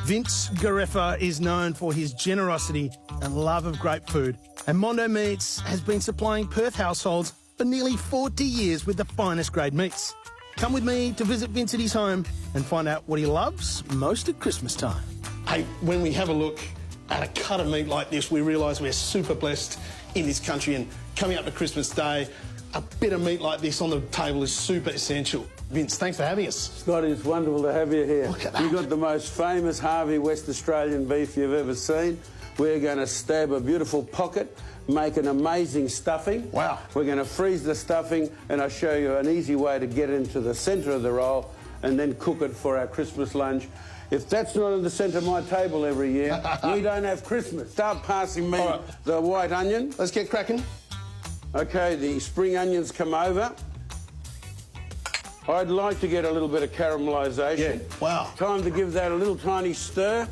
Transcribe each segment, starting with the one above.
Vince Gareffa is known for his generosity and love of great food, and Mondo Meats has been supplying Perth households for nearly 40 years with the finest grade meats. Come with me to visit Vince at his home and find out what he loves most at Christmas time. Hey, when we have a look at a cut of meat like this, we realise we're super blessed in this country, and coming up to Christmas Day, a bit of meat like this on the table is super essential. Vince, thanks for having us. Scotty, it's wonderful to have you here. Look at that. You've got the most famous Harvey West Australian beef you've ever seen. We're going to stab a beautiful pocket, make an amazing stuffing. Wow. We're going to freeze the stuffing, and I'll show you an easy way to get into the centre of the roll and then cook it for our Christmas lunch. If that's not in the centre of my table every year, we don't have Christmas. Start passing me the white onion. Let's get cracking. OK, the spring onions come over. I'd like to get a little bit of caramelisation. Yeah, wow. Time to give that a little tiny stir.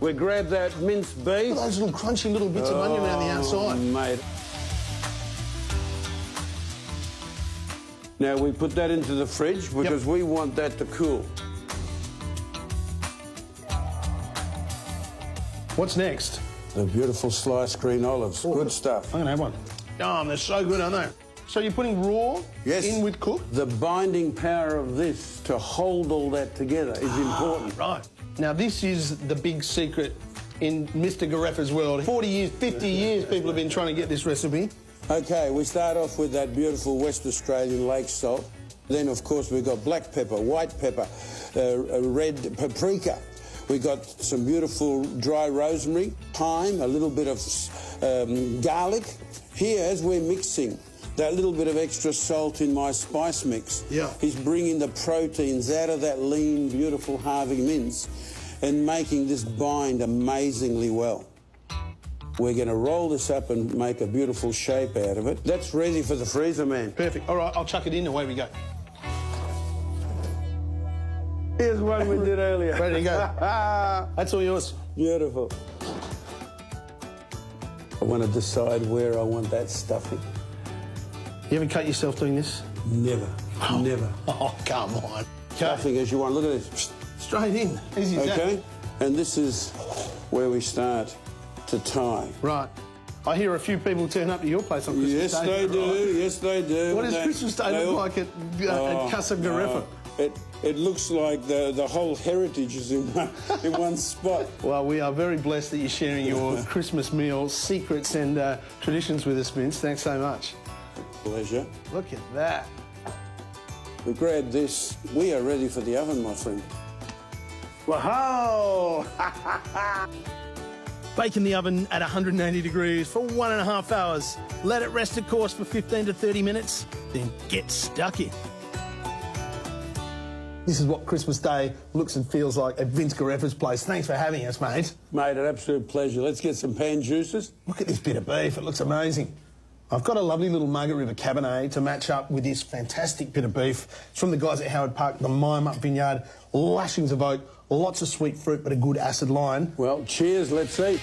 We grab that minced beef. Look at those little crunchy little bits of onion around the outside. Mate. Now we put that into the fridge because we want that to cool. What's next? The beautiful sliced green olives. Good stuff. I'm going to have one. Oh, they're so good, aren't they? So you're putting raw in with cooked? The binding power of this to hold all that together is important. Right. Now, this is the big secret in Mr. Gareffa's world. 40 years, 50 years people have been trying to get this recipe. OK, we start off with that beautiful West Australian lake salt. Then, of course, we've got black pepper, white pepper, red paprika. We got some beautiful dry rosemary, thyme, a little bit of garlic. Here, as we're mixing, that little bit of extra salt in my spice mix is bringing the proteins out of that lean, beautiful Harvey mince and making this bind amazingly well. We're going to roll this up and make a beautiful shape out of it. That's ready for the freezer, man. Perfect. All right, I'll chuck it in, away we go. Here's one we did earlier. Ready to go. That's all yours. Beautiful. I want to decide where I want that stuffing. You ever cut yourself doing this? Never. Oh. Never. Oh, come on. Stuffing as you want. Look at this. Straight in. Easy as that. Okay. And this is where we start to tie. Right. I hear a few people turn up to your place on Christmas Day. Yes, they do. Right? Yes, they do. What does Christmas Day look like at Casa Gareffa? It looks like the whole heritage is in one spot. Well, we are very blessed that you're sharing your Christmas meal secrets and traditions with us, Vince. Thanks so much. Pleasure. Look at that. We grab this. We are ready for the oven, my friend. Wow! Bake in the oven at 180 degrees for 1.5 hours. Let it rest, of course, for 15 to 30 minutes. Then get stuck in. This is what Christmas Day looks and feels like at Vince Gareffa's place. Thanks for having us, mate. Mate, an absolute pleasure. Let's get some pan juices. Look at this bit of beef. It looks amazing. I've got a lovely little Margaret River Cabernet to match up with this fantastic bit of beef. It's from the guys at Howard Park, the Mime Up Vineyard. Lashings of oak, lots of sweet fruit, but a good acid line. Well, cheers. Let's eat.